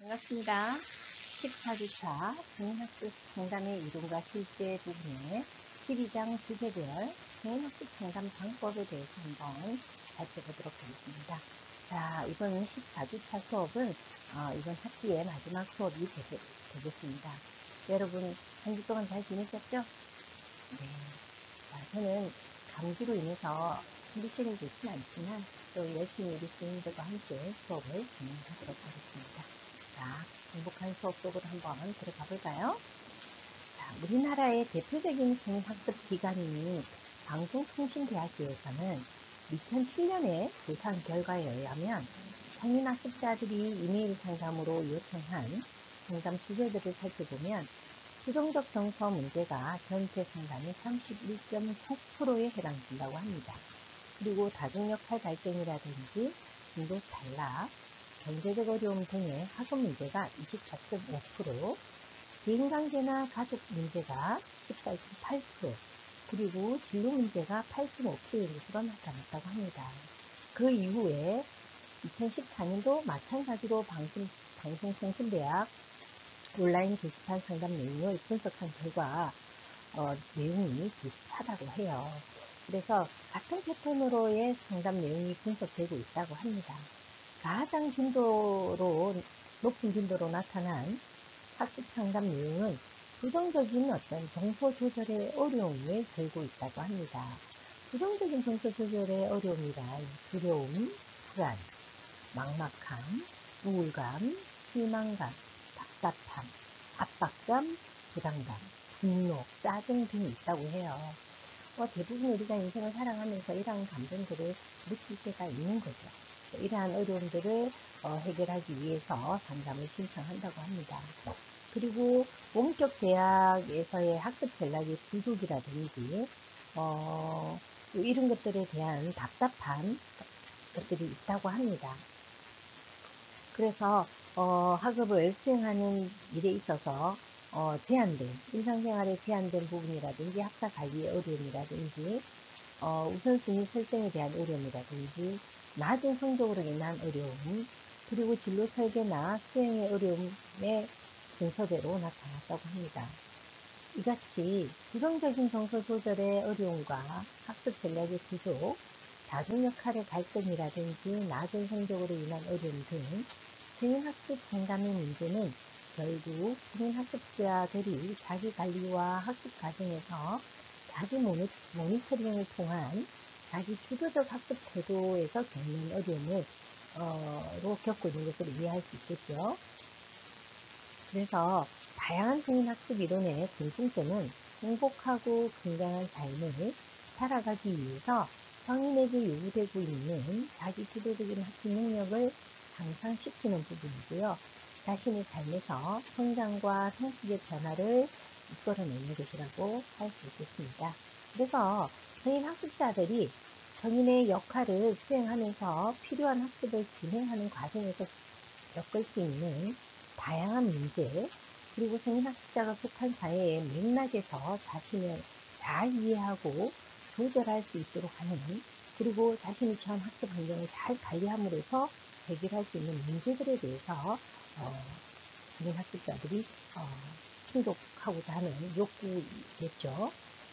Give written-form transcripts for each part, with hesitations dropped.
반갑습니다. 14주차 성인학습 상담의 이론과 실제 부분의 12장 주제별 성인학습 상담 방법에 대해서 한번 살펴보도록 하겠습니다. 자, 이번 14주차 수업은 이번 학기의 마지막 수업이 되겠습니다. 여러분 한 주 동안 잘 지내셨죠? 네. 자, 저는 감기로 인해서 컨디션이 좋지는 않지만 또 열심히 우리 선생님들과 함께 수업을 진행하도록 하겠습니다. 자, 행복한 수업 속으로 한번 들어가 볼까요? 자, 우리나라의 대표적인 성인학습 기관인 방송통신대학교에서는 2007년에 조사한 결과에 의하면 성인학습자들이 이메일 상담으로 요청한 상담 주제들을 살펴보면 수동적 정서 문제가 전체 상담의 31.9%에 해당된다고 합니다. 그리고 다중역할 발전이라든지 진도 탈락, 경제적 어려움 등의 학업 문제가 24.5%, 대인관계나 가족 문제가 14.8%, 그리고 진로 문제가 8.5%의 것으로 나타났다고 합니다. 그 이후에 2014년도 마찬가지로 방송통신대학 온라인 게시판 상담 내용을 분석한 결과 내용이 비슷하다고 해요. 그래서 같은 패턴으로의 상담 내용이 분석되고 있다고 합니다. 가장 높은 빈도로 나타난 학습 상담 내용은 부정적인 어떤 정서 조절의 어려움을 들고 있다고 합니다. 부정적인 정서 조절의 어려움이란 두려움, 불안, 막막함, 우울감, 실망감, 답답함, 압박감, 부담감, 분노, 짜증 등이 있다고 해요. 대부분 우리가 인생을 살아가면서 이러한 감정들을 느낄 때가 있는 거죠. 이러한 어려움들을 해결하기 위해서 상담을 신청한다고 합니다. 그리고 원격 대학에서의 학습 전략의 부족이라든지 이런 것들에 대한 답답한 것들이 있다고 합니다. 그래서 학업을 수행하는 일에 있어서 일상생활에 제한된 부분이라든지 학사 관리의 어려움이라든지 우선순위 설정에 대한 어려움이라든지 낮은 성적으로 인한 어려움, 그리고 진로 설계나 수행의 어려움의 순서대로 나타났다고 합니다. 이같이 부정적인 정서 조절의 어려움과 학습 전략의 부족, 다중역할의 갈등이라든지 낮은 성적으로 인한 어려움 등 성인학습 상담의 문제는 결국 성인학습자들이 자기관리와 학습 과정에서 자기 모니터링을 통한 자기 주도적 학습 태도에서 겪는 어려움을 겪고 있는 것을 이해할 수 있겠죠. 그래서 다양한 성인학습 이론의 공통점은 행복하고 건강한 삶을 살아가기 위해서 성인에게 요구되고 있는 자기 주도적인 학습 능력을 향상시키는 부분이고요. 자신의 삶에서 성장과 성숙의 변화를 이끌어내는 것이라고 할 수 있겠습니다. 그래서 성인 학습자들이 성인의 역할을 수행하면서 필요한 학습을 진행하는 과정에서 겪을 수 있는 다양한 문제, 그리고 성인학습자가 속한 사회의 맥락에서 자신을 잘 이해하고 조절할 수 있도록 하는, 그리고 자신이 처한 학습 환경을 잘 관리함으로써 해결할 수 있는 문제들에 대해서 성인학습자들이 충족하고자 하는 욕구겠죠.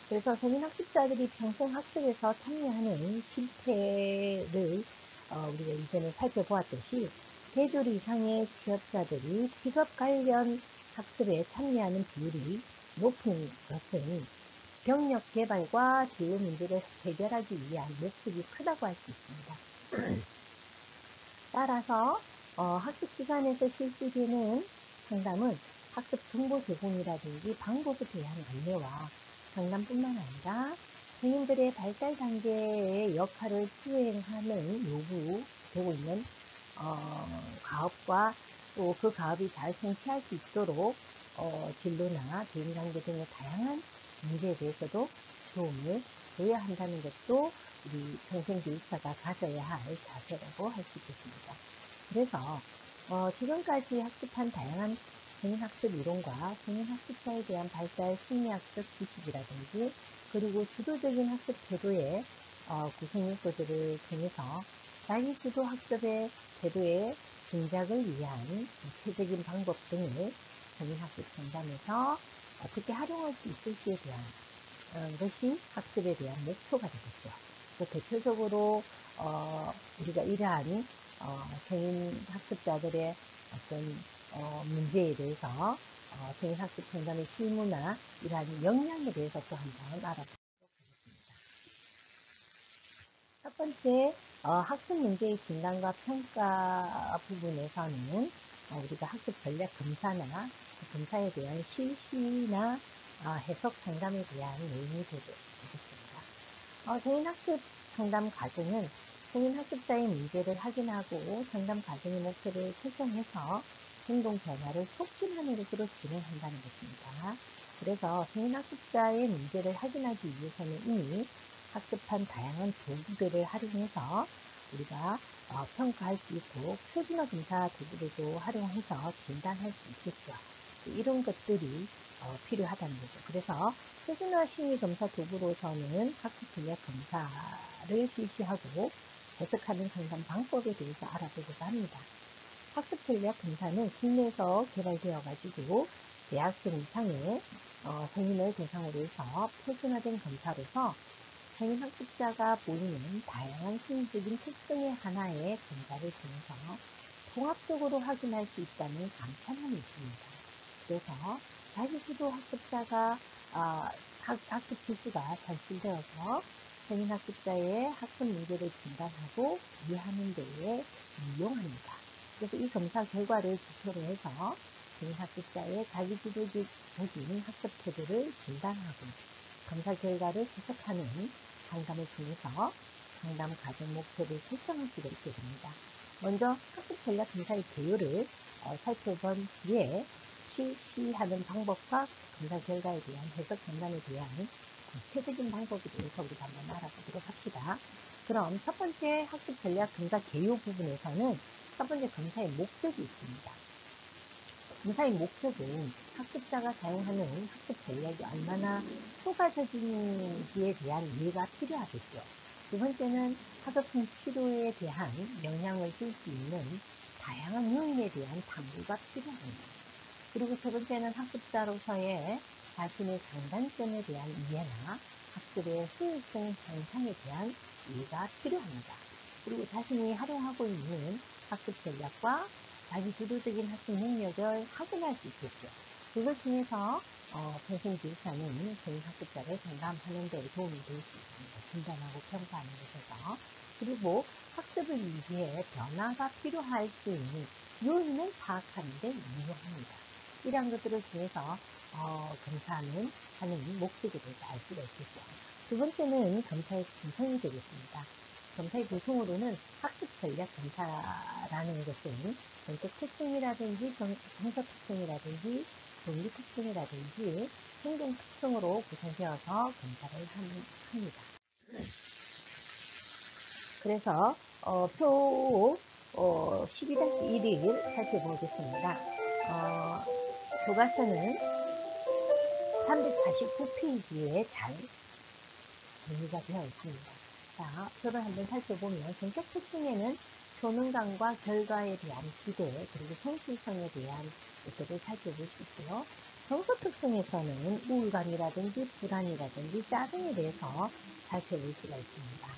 그래서 성인학습자들이 평생 학습에서 참여하는 실태를 우리가 이전에 살펴보았듯이 3줄 이상의 취업자들이 직업 관련 학습에 참여하는 비율이 높은 것은 경력 개발과 진로 문제를 해결하기 위한 목적이 크다고 할 수 있습니다. 따라서 학습기관에서 실시되는 상담은 학습 정보 제공이라든지 방법에 대한 안내와 상담뿐만 아니라 성인들의 발달 단계의 역할을 수행하는 요구되고 있는 가업과 또 그 가업이 잘 성취할 수 있도록 진로나 대인관계 등의 다양한 문제에 대해서도 도움을 줘야 한다는 것도 우리 평생교육사가 가져야 할 자세라고 할 수 있겠습니다. 그래서 지금까지 학습한 다양한 성인학습 이론과 성인학습자에 대한 발달 심리학적 지식이라든지 그리고 주도적인 학습 태도의 구성 요소들을 통해서 자기 주도 학습의 태도에 진작을 위한 구체적인 방법 등을 성인학습 상담에서 어떻게 활용할 수 있을지에 대한 것이 학습에 대한 목표가 되겠죠. 대표적으로 우리가 이러한 성인 학습자들의 어떤 문제에 대해서 성인 학습 상담의 실무나 이러한 역량에 대해서 또 한번 알아보도록 하겠습니다. 첫 번째, 학습 문제의 진단과 평가 부분에서는 우리가 학습 전략 검사나 검사에 대한 실시나 해석 상담에 대한 내용이 되겠습니다. 성인 학습 상담 과정은 성인 학습자의 문제를 확인하고 상담 과정의 목표를 설정해서 행동 변화를 촉진하는 것으로 진행한다는 것입니다. 그래서 성인 학습자의 문제를 확인하기 위해서는 이미 학습한 다양한 도구들을 활용해서 우리가 평가할 수 있고 표준화 검사 도구들도 활용해서 진단할 수 있겠죠. 이런 것들이 필요하다는 거죠. 그래서 표준화 심리 검사 도구로서는 학습 전략 검사를 실시하고 해석하는 상담 방법에 대해서 알아보고자 합니다. 학습 전략 검사는 국내에서 개발되어 가지고 대학생 이상의 성인을 대상으로 해서 표준화된 검사로서 성인 학습자가 보이는 다양한 심리적인 특성의 하나의 검사를 통해서 종합적으로 확인할 수 있다는 간편함이 있습니다. 그래서 자기주도 학습자가 학습 실수가 산출되어서 성인 학습자의 학습 문제를 진단하고 이해하는 데에 유용합니다. 그래서 이 검사 결과를 기초로 해서 성인 학습자의 자기주도적인 학습 태도를 진단하고 검사 결과를 해석하는 상담을 통해서 상담 과정 목표를 설정할 수가 있게 됩니다. 먼저 학습 전략 검사의 개요를 살펴본 뒤에 실시하는 방법과 검사 결과에 대한 해석 상담에 대한 구체적인 방법에 대해서 우리가 한번 알아보도록 합시다. 그럼 첫 번째 학습 전략 검사 개요 부분에서는 첫 번째 검사의 목적이 있습니다. 검사의 목적은 학습자가 사용하는 학습 전략이 얼마나 효과적인지에 대한 이해가 필요하겠죠. 두 번째는 학업성 치료에 대한 영향을 줄 수 있는 다양한 요인에 대한 탐구가 필요합니다. 그리고 세 번째는 학습자로서의 자신의 장단점에 대한 이해나 학습의 효율성 향상에 대한 이해가 필요합니다. 그리고 자신이 활용하고 있는 학습 전략과 자기 주도적인 학습 능력을 확인할 수 있겠죠. 그걸 통해서 평생교육사는 성인 학습자를 상담하는 데 도움이 될 수 있습니다. 진단하고 평가하는 것에서. 그리고 학습을 위해 변화가 필요할 수 있는 요인을 파악하는 데 유용합니다. 이러한 것들을 통해서 검사는 하는 목적에 대해서 알 수가 있겠죠. 두 번째는 검사의 구성이 되겠습니다. 검사의 구성으로는 학습 전략 검사라는 것은 성격 특성이라든지 정서 특성이라든지 동기 특성이라든지 행동 특성으로 구성되어서 검사를 합니다. 그래서 표 12-1을 살펴보겠습니다. 교과서는 349페이지에 잘 정리가 되어 있습니다. 자, 표를 한번 살펴보면 성격 특징에는 효능감과 결과에 대한 기대, 그리고 성실성에 대한 것들을 살펴볼 수 있고요. 정서 특성에서는 우울감이라든지 불안이라든지 짜증에 대해서 살펴볼 수가 있습니다.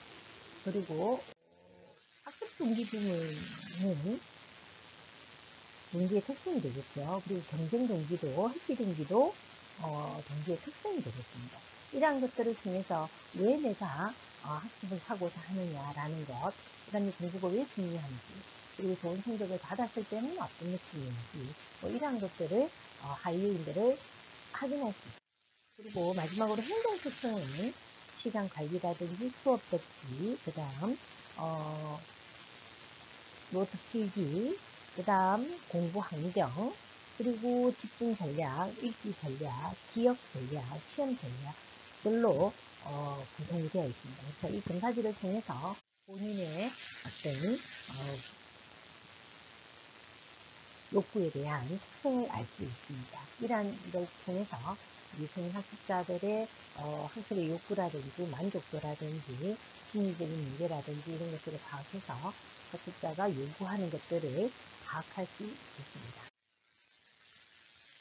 그리고 학습 동기 부분은 동기의 특성이 되겠죠. 그리고 경쟁 동기도, 회피 동기도 동기의 특성이 되겠습니다. 이러한 것들을 통해서 왜 내가 학습을 하고자 하느냐라는 것, 그 다음에 공부가 왜 중요한지, 그리고 좋은 성적을 받았을 때는 어떤 느낌인지, 이러한 것들을 하이요인들을 확인할 수 있습니다. 그리고 마지막으로 행동 특성은 시간 관리라든지 수업 적기, 그 다음 노트 필기, 그 다음 공부 환경, 그리고 집중 전략, 읽기 전략, 기억 전략, 시험 전략들로 구성이 되어 있습니다. 그래서 이 검사지를 통해서 본인의 어떤 욕구에 대한 특성을 알 수 있습니다. 이러한 걸 통해서 우리 성인 학습자들의 학습의 욕구라든지 만족도라든지 심리적인 문제라든지 이런 것들을 파악해서 학습자가 요구하는 것들을 파악할 수 있습니다.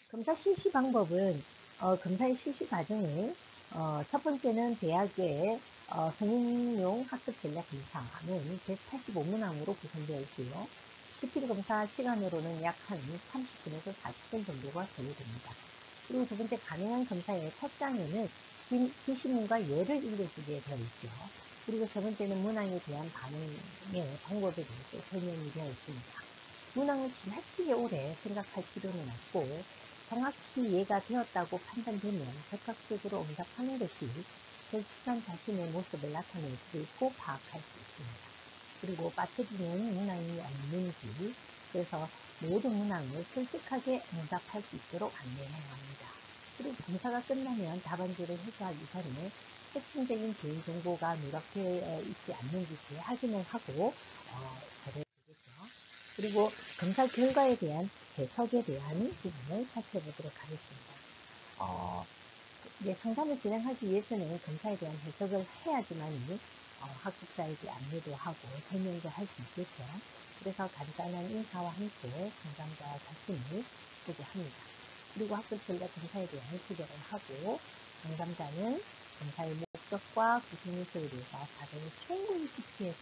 검사 실시 방법은 검사의 실시 과정을 첫 번째는 대학의 성인용 학습 전략 검사는 185문항으로 구성되어 있고요. CPD 검사 시간으로는 약 한 30분에서 40분 정도가 소요됩니다. 그리고 두 번째 가능한 검사의 첫 장에는 지시문과 예를 읽어주게 되어 있죠. 그리고 세 번째는 문항에 대한 반응의 방법에 대해서 설명이 되어 있습니다. 문항을 지나치게 오래 생각할 필요는 없고 정확히 이해가 되었다고 판단되면 적극적으로 응답하는 것이 솔직한 자신의 모습을 나타낼 수 있고 파악할 수 있습니다. 그리고 빠뜨리는 문항이 없는지, 그래서 모든 문항을 솔직하게 응답할 수 있도록 안내해야 합니다. 그리고 검사가 끝나면 답안지를 회수하기 전에 핵심적인 개인 정보가 누락되어 있지 않는지 재확인을 하고 거래되겠죠. 그리고 검사 결과에 대한 해석에 대한 부분을 살펴보도록 하겠습니다. 상담을 진행하기 위해서는 검사에 대한 해석을 해야지만 학습자에게 안내도 하고 설명도 할 수 있겠죠. 그래서 간단한 인사와 함께 상담자 자신을 소개합니다. 그리고 학습 전략 검사에 대한 소개를 하고 상담자는 검사의 목적과 구성 요소에 대해서 사전에 충분히 집중해서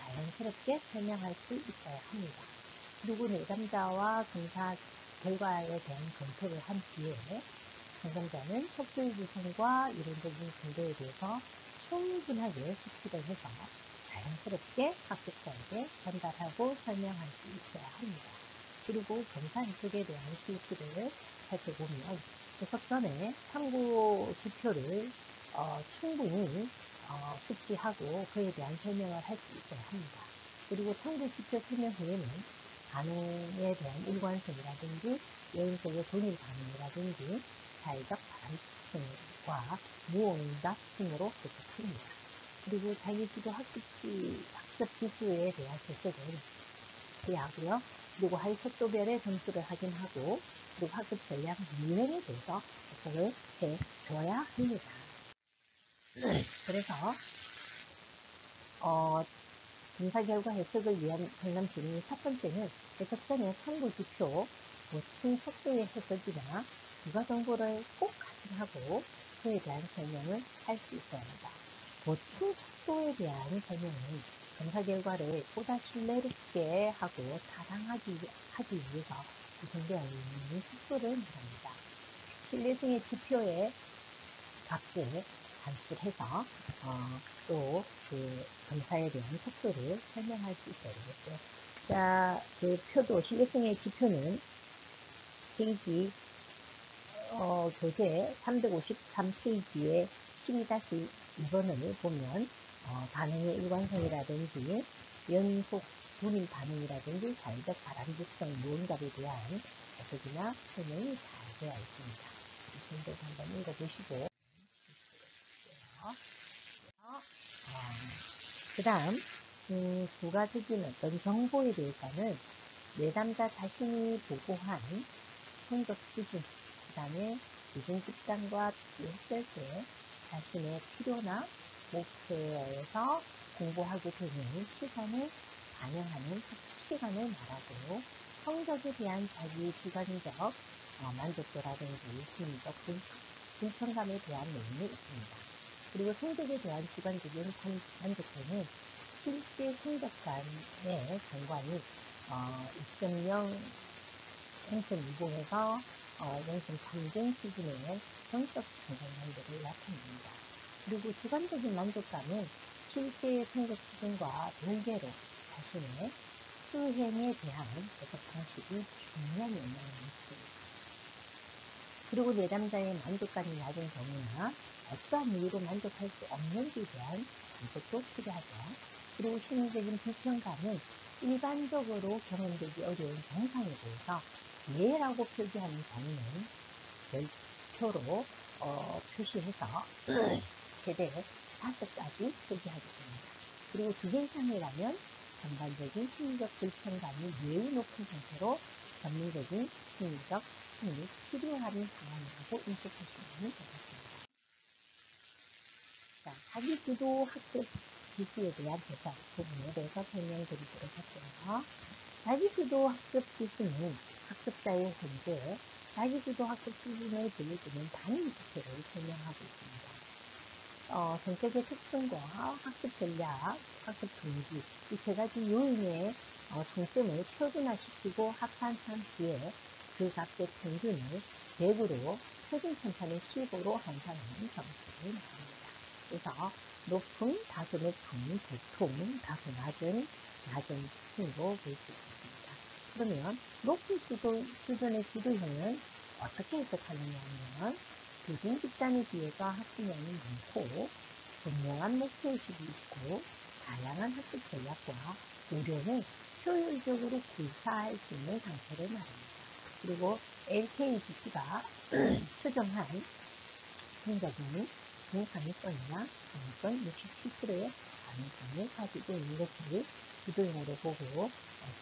자연스럽게 설명할 수 있어야 합니다. 그리고 내담자와 검사 결과에 대한 검토를 한 뒤에 상담자는 속도의 구성과 이론적인 정도에 대해서 충분하게 숙지를 해서 자연스럽게 학습자에게 전달하고 설명할 수 있어야 합니다. 그리고 검사 해석에 대한 실시를 살펴보면 해석 전에 참고 지표를 충분히 숙지하고 그에 대한 설명을 할 수 있어야 합니다. 그리고 참고 지표 설명 후에는 반응에 대한 일관성이라든지 여인 속의 동일 반응이라든지 사회적 바람직성과 무응답 등으로 해석합니다. 그리고 자기주도 학습 지수에 대한 해석을 하고요. 그리고 하위 속도별의 점수를 확인하고 그리고 학습 전략 유형에 대해서 해석을 해줘야 합니다. 그래서 검사 결과 해석을 위한 상담 진행 첫 번째는 해석 전에 참고 지표, 보충 속도의 해석이나 부가 정보를 꼭 확인하고 그에 대한 설명을 할 수 있어야 합니다. 보충 속도에 대한 설명은 검사 결과를 보다 신뢰롭게 하고 타당하기 위해서 구성되어 있는 속도를 말합니다. 신뢰성의 지표의 값을 산출해서 또 그 검사에 대한 속도를 설명할 수 있어야 되겠죠. 자, 그 표도 신뢰성의 지표는 페이지 교재 353페이지에 12-2번을 보면 반응의 일관성이라든지 연속 분인 반응이라든지 사회적 바람직성 무응답에 대한 해석이나 설명이 잘 되어 있습니다. 이 정도 한번 읽어보시고 그 다음 부가적인 어떤 정보에 대해서는 내담자 자신이 보고한 성적 수준, 그 다음에 기준 집단과 비교했을 때 자신의 필요나 목표에서 공부하게 되는 시간을 반영하는 학습 시간을 말하고 성적에 대한 자기 주관적 만족도라든지 심리적 불편감에 대한 내용이 있습니다. 그리고 성적에 대한 주관적인 만족도는 실제 성적 간의 경관이 2.0 0.20에서 0.3등 수준의 정적 성장관계를 나타냅니다. 그리고 주관적인 만족감은 실제 성적 수준과 별개로 자신의 수행에 대한 해석 방식이 중요한 영향을 미칩니다. 그리고 내담자의 만족감이 낮은 경우나 어떠한 이유로 만족할 수 없는지에 대한 분석도 필요하죠. 그리고 심리적인 불편감은 일반적으로 경험되기 어려운 증상에 대해서 예라고 표기하는 경우는 별표로 표시해서 최대 5가지 표기하겠습니다. 그리고 2개 이상이라면 전반적인 심리적 불편감이 매우 높은 상태로 전문적인 심리적 힘이 필요한 상황이라고 인식하시면 되겠습니다. 자, 자기주도 학습 지수에 대한 해석 부분에 대해서 설명드리도록 할게요. 자기주도 학습 기술은 학습자의 현재 자기주도 학습 수준을 보여주는 단위 지표를 설명하고 있습니다. 성격의 특성과 학습 전략, 학습 동기, 이 세 가지 요인의 총점을 표준화시키고 합산한 뒤에 그 값의 평균을 100으로 표준 편차는 15로 환산하는 정책이 나옵니다. 그래서 높음, 다소 높음, 보통, 다소 낮은, 낮은 수준으로 볼 수 있습니다. 그러면 높은 수준의 지도형은 어떻게 해석하느냐 하면 교진 집단에 비해서 학습량이 많고 분명한 목표의식이 있고 다양한 학습 전략과 우려를 효율적으로 구사할 수 있는 상태를 말합니다. 그리고 LKGC가 추정한 성적은 중상위권이나 상위권 67%의 가능성을 가지고 있는 것을 지도형으로 보고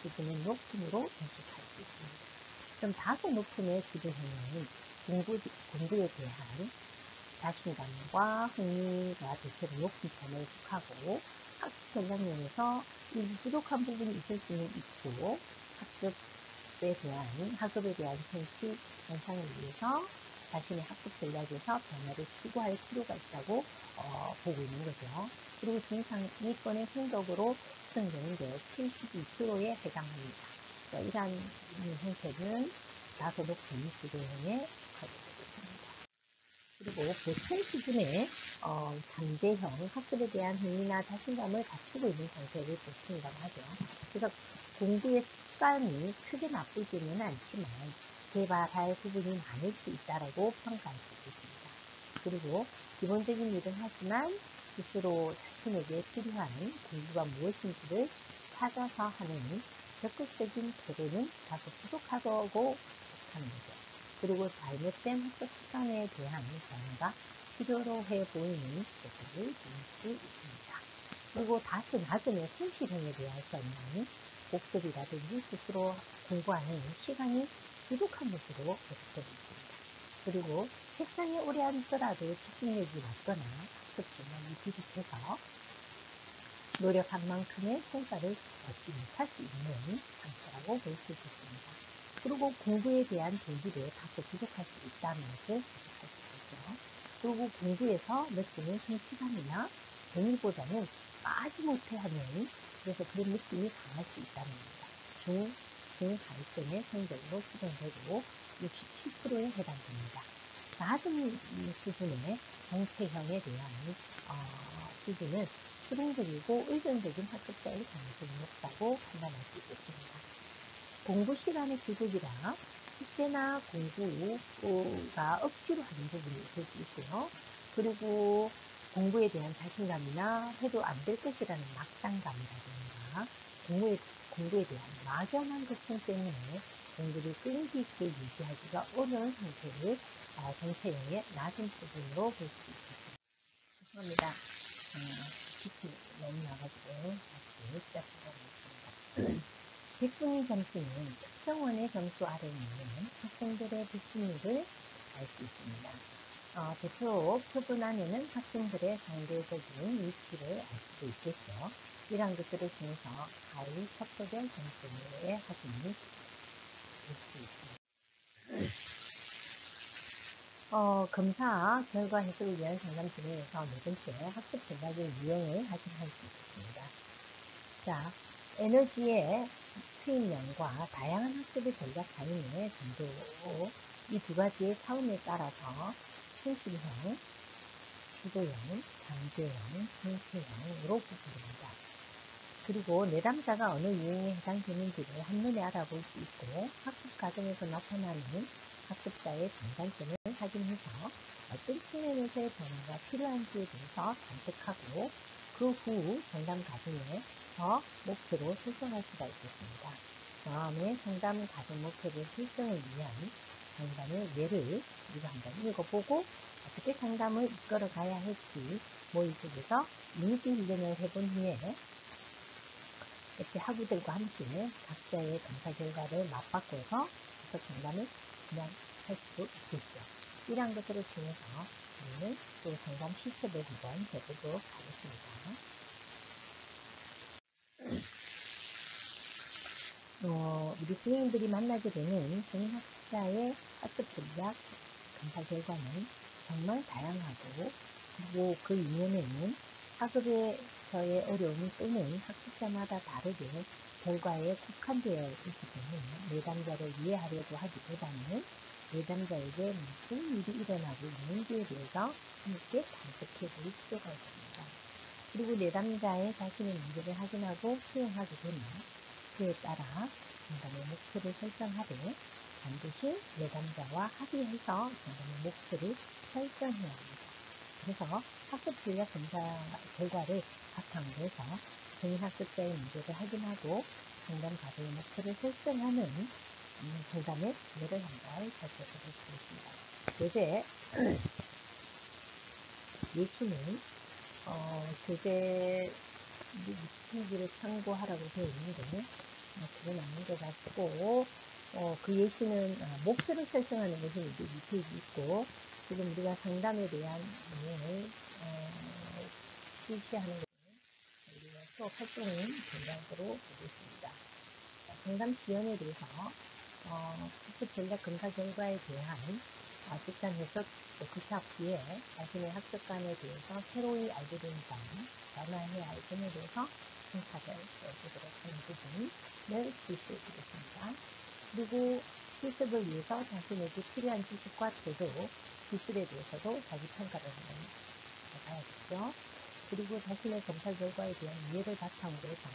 수준은 높음으로 인식할 수 있습니다. 그럼 다소 높음의 지도형은 공부에 대한 자신감과 흥미가 대체로 높은 편에 속하고 학습 전략면에서 일부 부족한 부분이 있을 수는 있고 학업에 대한 현실 향상을 위해서 자신의 학습 전략에서 변화를 추구할 필요가 있다고 보고 있는 거죠. 그리고 중상위권의 성적으로 측정되는데 72%에 해당합니다. 이러한 형태는 다소 높은 지도형에 속하게 되겠습니다. 그리고 보통 수준의 잠재형 학습에 대한 흥미나 자신감을 갖추고 있는 상태를 보통이라고 하죠. 그래서 공부의 습관이 크게 나쁘지는 않지만 개발할 부분이 많을 수 있다고 평가할 수 있습니다. 그리고 기본적인 일은 하지만 스스로 자신에게 필요한 공부가 무엇인지를 찾아서 하는 적극적인 태도는 다소 부족하다고 하는 거죠. 그리고 잘못된 학습 습관에 대한 변화가 필요로 해 보이는 모습을 볼 수 있습니다. 그리고 다소 낮은 성실형에 대해서는 복습이라든지 스스로 공부하는 시간이 부족한 것으로 계속되고 있습니다. 그리고 책상에 오래 앉더라도 집중력이 낮거나 학습 전략이 비슷해서 노력한 만큼의 성과를 얻지 못할 수 있는 상태라고 볼 수 있습니다. 그리고 공부에 대한 동기를 다소 부족할 수 있다는 것을 해석할 수 있죠. 그리고 공부에서 느끼는 성취감이나 재미보다는 빠지못해 하는 그래서 그런 느낌이 강할 수 있다는 겁니다. 중하위권의 성적으로 추정되고 67%에 해당됩니다. 낮은 수준의 정체형에 대한 수준은 수동적이고 의존적인 학습자의 가능성이 높다고 판단할 수 있겠습니다. 공부 시간의 규칙이라 숙제나 공부가 억지로 하는 부분이 있을 수 있고요. 그리고 공부에 대한 자신감이나 해도 안 될 것이라는 막상감이라든가 공부에 대한 막연한 걱정 때문에 공부를 끈기 있게 유지하기가 어려운 상태를 정체형의 낮은 수준으로 볼 수 있습니다. 죄송합니다. 깊이 너무 나가지고 다시 시작하겠습니다. 백분위 점수는 특정원의 점수 아래에 있는 학생들의 백분위를 알 수 있습니다. 대표 표본 안에는 학생들의 상대적인 위치를 알 수도 있겠죠. 이러한 것들을 통해서 하위 첩도별 점수의 확인이 될 수 있습니다. 검사 결과 해석을 위한 상담 진행에서 네 번째 학습 전략의 유형을 확인할 수 있습니다. 자, 에너지의 투입량과 다양한 학습의 전략 사용의 정도 이 두 가지의 차원에 따라서 충실형, 주도형, 잠재형, 성취형으로 구분됩니다. 그리고 내담자가 어느 유형에 해당되는지를 한눈에 알아볼 수 있고 학습 과정에서 나타나는 학습자의 장단점을 확인해서 어떤 측면에서의 변화가 필요한지에 대해서探索하고 그 후 상담 과정에서 목표로 설정할 수가 있겠습니다. 다음에 상담 과정 목표를 설정을 위한 상담의 예를 우리가 한번 읽어보고 어떻게 상담을 이끌어 가야 할지 이 쪽에서 이미지 훈련을 해본 후에 이렇게 학우들과 함께 각자의 검사 결과를 맞바꿔서 해석 상담을 진행할 수도 있겠죠. 이러한 것들을 통해서 우리는 또 상담 실습을 한번 해보도록 하겠습니다. 우리 수행인들이 만나게 되는 생인학습자의 학습 전략 검사 결과는 정말 다양하고, 그리고 그 이면에는 학업에서의 어려움 또는 학습자마다 다르게 결과에 국한되어 있기 때문에 내담자를 이해하려고 하기보다는 내담자에게 무슨 일이 일어나고 있는지에 대해서 함께探索해 볼 필요가 있습니다. 그리고 내담자의 자신의 문제를 확인하고 수용하게 되면 그에 따라 상담의 목표를 설정하되 반드시 내담자와 합의해서 상담의 목표를 설정해야 합니다. 그래서 학습 전략 검사 결과를 바탕으로 해서 성인학습자의 문제를 확인하고 상담 과정의 목표를 설정하는 상담의 예를 한번 살펴보도록 하겠습니다. 교재 예시는 교재 페이지를 참고하라고 되어 있는데 그건 아닌 것 같고, 그 예시는 목표를 설정하는 것은 이제 이 페이지 있고, 지금 우리가 상담에 대한 내용을 실시하는 것은 우리가 수업 활동인 전략으로 보겠습니다. 상담 지원에 대해서 학습 전략 검사 결과에 대한 집단 해석 워크샵 뒤에 자신의 학습관에 대해서 새로이 알게 된 점, 변화해야 할 점에 대해서 생각을 해보도록 하는 부분을 실시해 주겠습니다. 그리고 실습을 위해서 자신에게 필요한 지식과 태도, 기술에 대해서도 자기 평가를 한번 해봐야겠죠. 그리고 자신의 검사 결과에 대한 이해를 바탕으로 해서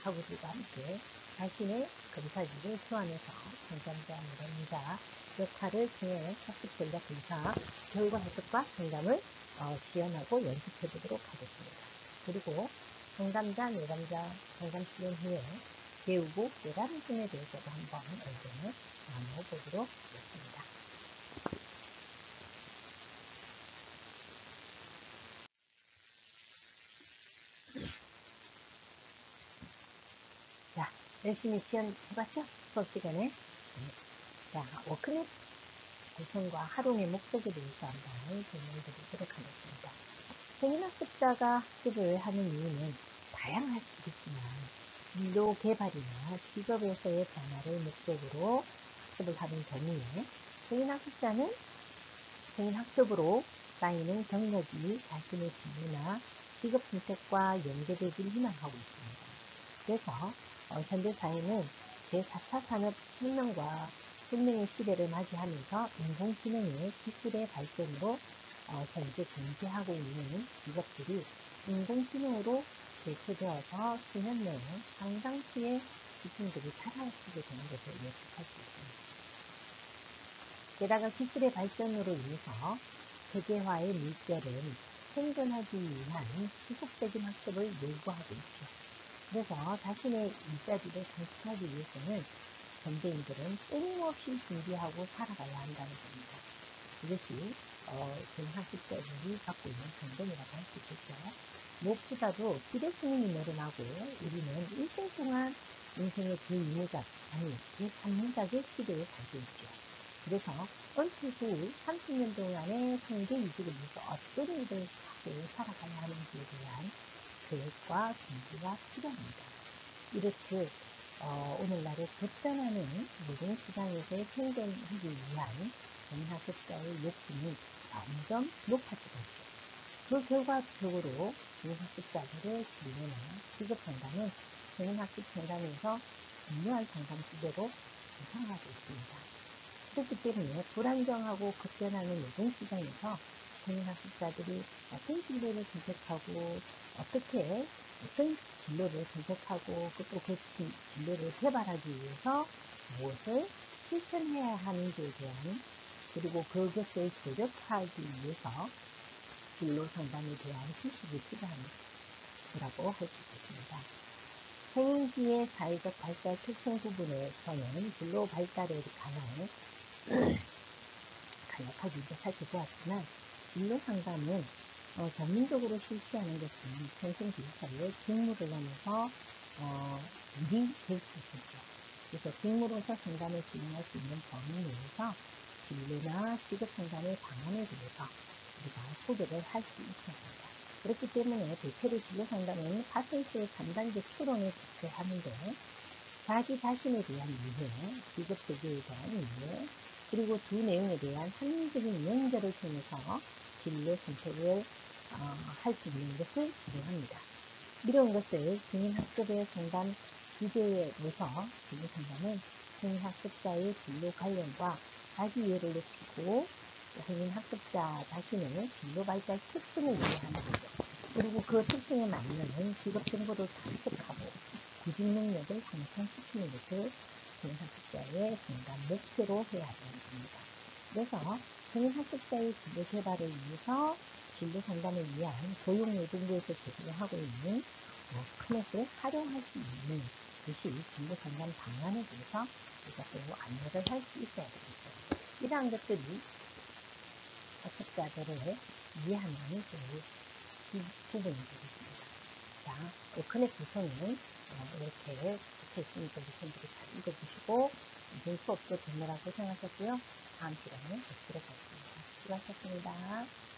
학우들과 함께 자신의 검사지를 소환해서 상담자, 내담자 역할을 통해 학습 전략 검사 결과 해석과 상담을 지원하고 연습해 보도록 하겠습니다. 그리고 상담자, 내담자 상담 지원 후에 배우고 깨달은 점에 대해서도 한번 의견을 나눠보도록 하겠습니다. 자, 열심히 지원 해봤죠? 수업 시간에. 자, 워크넷 구성과 활용의 목적에 대해서 한번 설명드리도록 하겠습니다. 성인학습자가 학습을 하는 이유는 다양할 수 있지만 진로 개발이나 직업에서의 변화를 목적으로 학습을 하는 경우에 성인학습자는 성인학습으로 쌓이는 경력이 자신의 진로나 직업 선택과 연계되길 희망하고 있습니다. 그래서 현대 사회는 제4차 산업혁명과 혁명의 시대를 맞이하면서 인공지능의 기술의 발전으로 현재 존재하고 있는 직업들이 인공지능으로 대체되어서 수년 내에 상당수의 직종들이 사라지게 되는 것을 예측할 수 있습니다. 게다가 기술의 발전으로 인해서 세계화의 물결은 생존하기 위한 지속적인 학습을 요구하고 있죠. 그래서 자신의 일자리를 장식하기 위해서는 현대인들은 끊임없이 준비하고 살아가야 한다는 겁니다. 이것이 전학습자들이 갖고 있는 강점이라고 할 수 있겠죠. 무엇보다도 기대 수명이 늘어나고 우리는 일생 동안 인생의 제2무작, 아니 제3무작의 시대에 살고 있죠. 그래서 은퇴 후 30년 동안의 생계 유지를 위해서 어떤 일을 하고 살아가야 하는지에 대한 계획과 준비가 필요합니다. 이렇듯 오늘날의 급변하는 노동시장에서의 생존하기 위한 전학습자의 욕심이 점점 높아지고 있죠. 그 결과적으로 전학습자들의 진로나 직업 상담은 전학습 상담에서 중요한 상담 주제로 상승하고 있습니다. 그렇기 때문에 불안정하고 급변하는 노동시장에서 전학습자들이 어떤 진로를 선택하고 어떤 진로를 선택하고 또 그 진로를 개발하기 위해서 무엇을 실천해야 하는지에 대한, 그리고 그것을 조력하기 위해서 진로 상담에 대한 지식이 필요한 거라고 할 수 있습니다. 생인기의 사회적 발달 특성 부분에서는 진로 발달에 관한 간략하게 살펴보았지만 진로 상담은 전문적으로 실시하는 것은 평생교육사의 직무를 넘어서 일이 될 수 있겠죠. 그래서 직무로서 상담을 진행할 수 있는 범위 내에서 진로나 직업 상담의 방안에 대해서 우리가 소개를 할 수 있어야 합니다. 그렇기 때문에 대체로 진로 상담은 파생스의 3단계 추론에 집중하는데 자기 자신에 대한 이해, 직업대개에 대한 이해, 그리고 두 내용에 대한 합리적인 명제를 통해서 진로 선택을 할 수 있는 것을 기대합니다. 이런 것을 성인학습의 상담 주제로서 진로 상담은 성인학습자의 진로 관련과 자기 이해를 높이고 성인학습자 자신의 진로 발달 특성을 이해하는 거죠. 그리고 그 특성에 맞는 직업 정보를 탐색하고 구직 능력을 향상시키는 것을 성인학습자의 상담 목표로 해야 하는 겁니다. 그래서 성인학습자의 진로 개발을 위해서 진로 상담을 위한 고용노동부에서 제공하고 있는 클래스를 활용할 수 있는 것이 진로 상담 방안에 대해서 우리가 또 안내를 할 수 있어야 되겠죠. 이러한 것들이 학습자들을 이해하는 부분이 되겠습니다. 자, 클래스 구성은 이렇게 붙어 있으니까 여러분들이 잘 읽어보시고 이번 수업도 듣느라 고생하셨고요. 다음 시간에 뵙도록 하겠습니다. 수고하셨습니다.